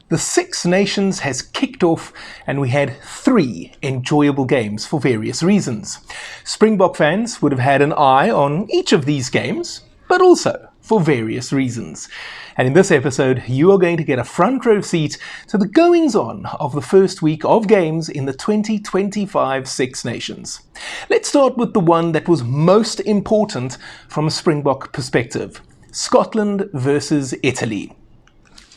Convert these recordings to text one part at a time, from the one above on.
The Six Nations has kicked off and we had 3 enjoyable games for various reasons. Springbok fans would have had an eye on each of these games, but also for various reasons. And in this episode, you are going to get a front row seat to the goings-on of the first week of games in the 2025 Six Nations. Let's start with the one that was most important from a Springbok perspective: Scotland versus Italy.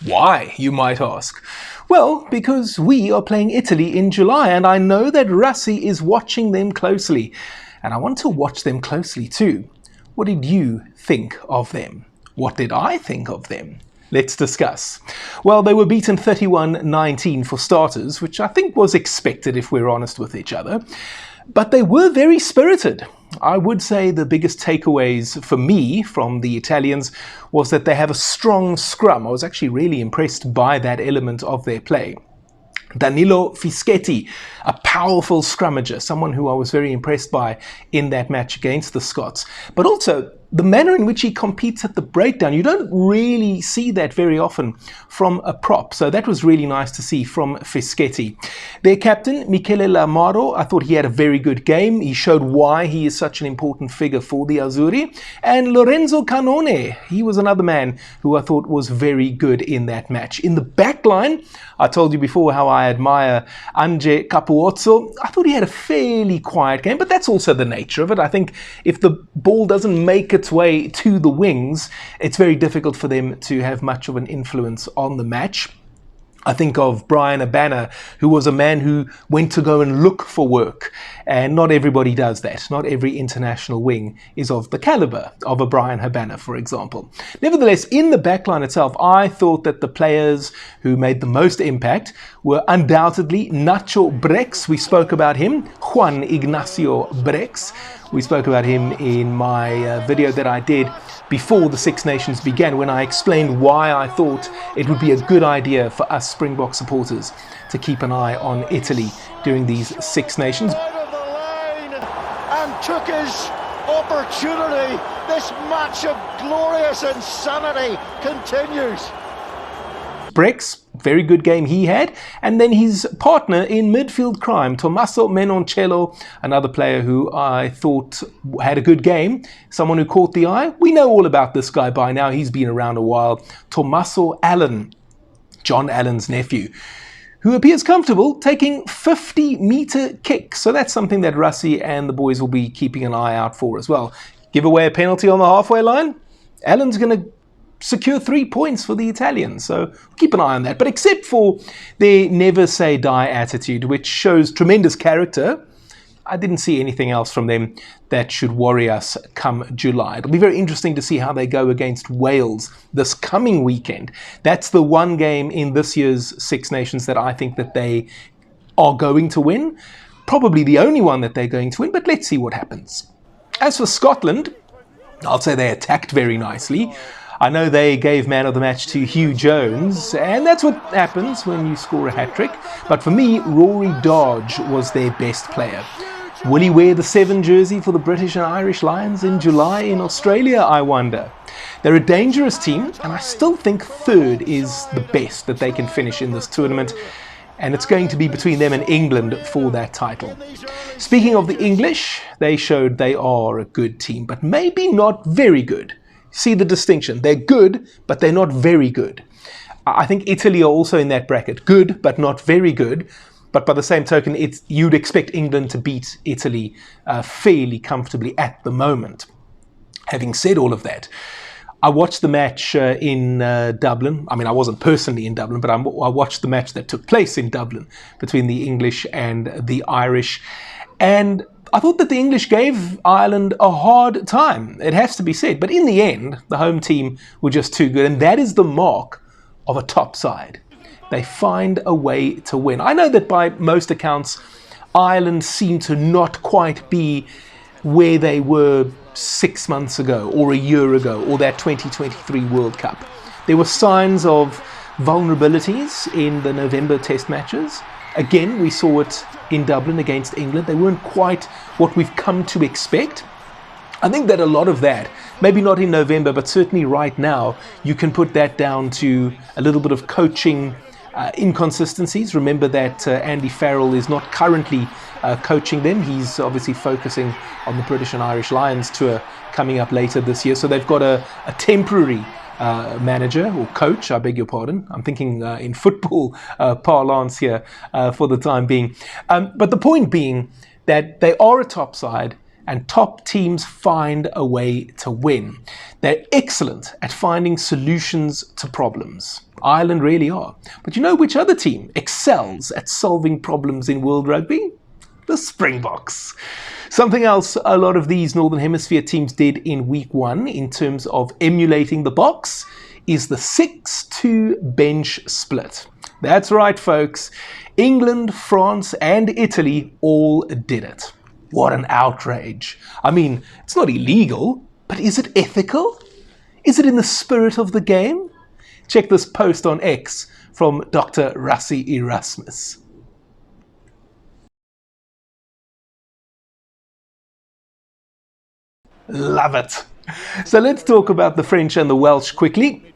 Why, you might ask? Well, because we are playing Italy in July, and I know that Rassie is watching them closely, and I want to watch them closely too. What did you think of them? What did I think of them? Let's discuss. Well, they were beaten 31-19 for starters, which I think was expected if we're honest with each other. But they were very spirited. I would say the biggest takeaways for me from the Italians was that they have a strong scrum. I was actually really impressed by that element of their play. Danilo Fischetti, a powerful scrummager, someone who I was very impressed by in that match against the Scots. But also the manner in which he competes at the breakdown. You don't really see that very often from a prop. So that was really nice to see from Fischetti. Their captain, Michele Lamaro, I thought he had a very good game. He showed why he is such an important figure for the Azzurri. And Lorenzo Cannone, he was another man who I thought was very good in that match. In the back line, I told you before how I admire Ange Capuozzo. I thought he had a fairly quiet game, but that's also the nature of it. I think if the ball doesn't make its way to the wings, it's very difficult for them to have much of an influence on the match. I think of Bryan Habana, who was a man who went to go and look for work, and not everybody does that. Not every international wing is of the caliber of a Bryan Habana, for example. Nevertheless, in the backline itself, I thought that the players who made the most impact were undoubtedly Nacho Brex. We spoke about him, Juan Ignacio Brex. We spoke about him in my video that I did before the Six Nations began, when I explained why I thought it would be a good idea for us Springbok supporters to keep an eye on Italy during these Six Nations. Out of the line and took his opportunity. This match of glorious insanity continues. Brex, very good game he had, and then his partner in midfield crime, Tommaso Menoncello, another player who I thought had a good game, someone who caught the eye. We know all about this guy by now, he's been around a while. Tommaso Allen, John Allen's nephew, who appears comfortable taking 50-meter kicks. So that's something that Rassie and the boys will be keeping an eye out for as well. Give away a penalty on the halfway line, Allen's going to secure 3 points for the Italians, so keep an eye on that. But except for their never say die attitude, which shows tremendous character, I didn't see anything else from them that should worry us come July. It'll be very interesting to see how they go against Wales this coming weekend. That's the one game in this year's Six Nations that I think that they are going to win. Probably the only one that they're going to win, but let's see what happens. As for Scotland, I'll say they attacked very nicely. I know they gave man of the match to Hugh Jones, and that's what happens when you score a hat-trick. But for me, Rory Dodge was their best player. Will he wear the 7 jersey for the British and Irish Lions in July in Australia, I wonder? They're a dangerous team, and I still think 3rd is the best that they can finish in this tournament. And it's going to be between them and England for that title. Speaking of the English, they showed they are a good team, but maybe not very good. See the distinction. They're good, but they're not very good. I think Italy are also in that bracket. Good, but not very good. But by the same token, you'd expect England to beat Italy fairly comfortably at the moment. Having said all of that, I watched the match in Dublin. I mean, I wasn't personally in Dublin, but I watched the match that took place in Dublin between the English and the Irish. And I thought that the English gave Ireland a hard time, it has to be said. But in the end, the home team were just too good. And that is the mark of a top side. They find a way to win. I know that by most accounts, Ireland seem to not quite be where they were 6 months ago or a year ago or that 2023 World Cup. There were signs of vulnerabilities in the November test matches. Again, we saw it in Dublin against England. They weren't quite what we've come to expect. I think that a lot of that, maybe not in November, but certainly right now, you can put that down to a little bit of coaching inconsistencies. Remember that Andy Farrell is not currently coaching them. He's obviously focusing on the British and Irish Lions tour coming up later this year. So they've got a temporary manager or coach, I beg your pardon. I'm thinking in football parlance here for the time being. But the point being that they are a top side and top teams find a way to win. They're excellent at finding solutions to problems. Ireland really are. But you know which other team excels at solving problems in World Rugby? The Springboks. Something else a lot of these Northern Hemisphere teams did in week 1 in terms of emulating the box is the 6-2 bench split. That's right, folks. England, France, and Italy all did it. What an outrage. I mean, it's not illegal, but is it ethical? Is it in the spirit of the game? Check this post on X from Dr. Rassi Erasmus. Love it. So let's talk about the French and the Welsh quickly.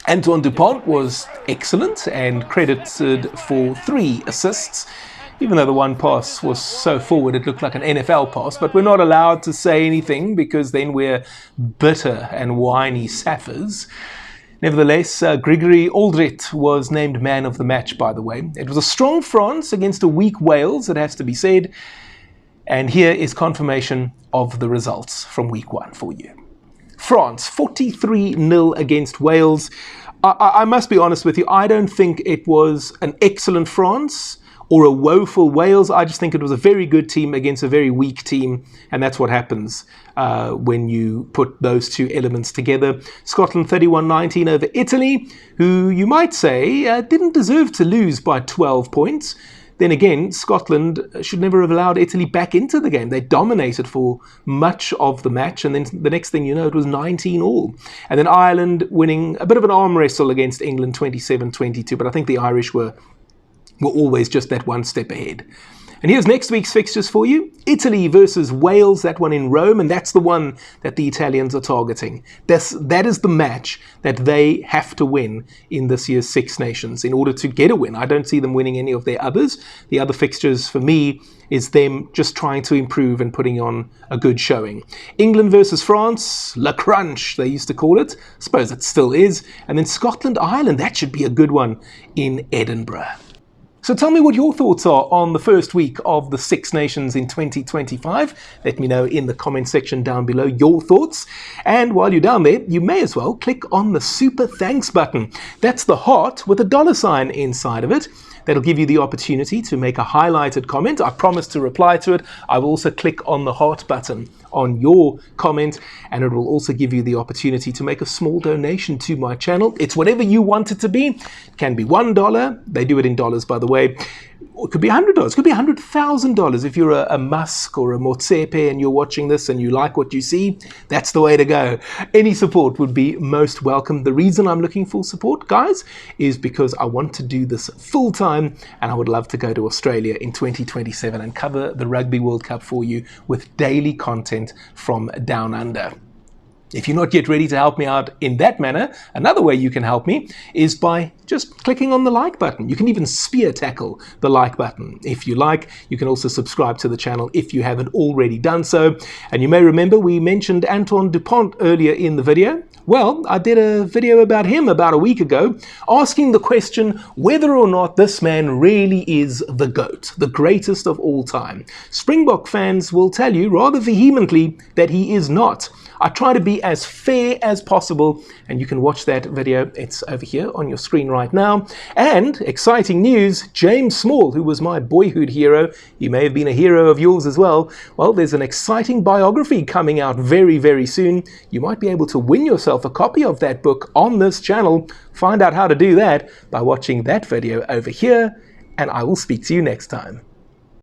Antoine Dupont was excellent and credited for 3 assists, even though the one pass was so forward it looked like an NFL pass, but we're not allowed to say anything because then we're bitter and whiny sappers. Nevertheless, Grigory Aldrit was named man of the match, by the way. It was a strong France against a weak Wales, it has to be said. And here is confirmation of the results from week 1 for you. France, 43-0 against Wales. I must be honest with you, I don't think it was an excellent France or a woeful Wales. I just think it was a very good team against a very weak team, and that's what happens when you put those two elements together. Scotland 31-19 over Italy, who you might say didn't deserve to lose by 12 points. Then again, Scotland should never have allowed Italy back into the game. They dominated for much of the match, and then the next thing you know, it was 19-all. And then Ireland winning a bit of an arm wrestle against England, 27-22, but I think the Irish were always just that one step ahead. And here's next week's fixtures for you. Italy versus Wales, that one in Rome, and that's the one that the Italians are targeting. That is the match that they have to win in this year's Six Nations in order to get a win. I don't see them winning any of their others. The other fixtures for me is them just trying to improve and putting on a good showing. England versus France, La Crunch, they used to call it. I suppose it still is. And then Scotland, Ireland, that should be a good one in Edinburgh. So tell me what your thoughts are on the first week of the Six Nations in 2025. Let me know in the comment section down below your thoughts. And while you're down there, you may as well click on the Super Thanks button. That's the heart with a $sign inside of it. That'll give you the opportunity to make a highlighted comment. I promise to reply to it. I will also click on the heart button on your comment, and it will also give you the opportunity to make a small donation to my channel. It's whatever you want it to be. It can be $1. They do it in dollars, by the way. Or it could be $100. It could be $100,000 if you're a Musk or a Motsepe and you're watching this and you like what you see. That's the way to go. Any support would be most welcome. The reason I'm looking for support, guys, is because I want to do this full time, and I would love to go to Australia in 2027 and cover the Rugby World Cup for you with daily content from down under. If you're not yet ready to help me out in that manner, another way you can help me is by just clicking on the like button. You can even spear tackle the like button if you like. You can also subscribe to the channel if you haven't already done so. And you may remember we mentioned Antoine Dupont earlier in the video. Well, I did a video about him about a week ago, asking the question whether or not this man really is the GOAT, the greatest of all time. Springbok fans will tell you rather vehemently that he is not. I try to be as fair as possible, and you can watch that video. It's over here on your screen right now. And exciting news, James Small, who was my boyhood hero, he may have been a hero of yours as well. Well, there's an exciting biography coming out very, very soon. You might be able to win yourself a copy of that book on this channel. Find out how to do that by watching that video over here, and I will speak to you next time.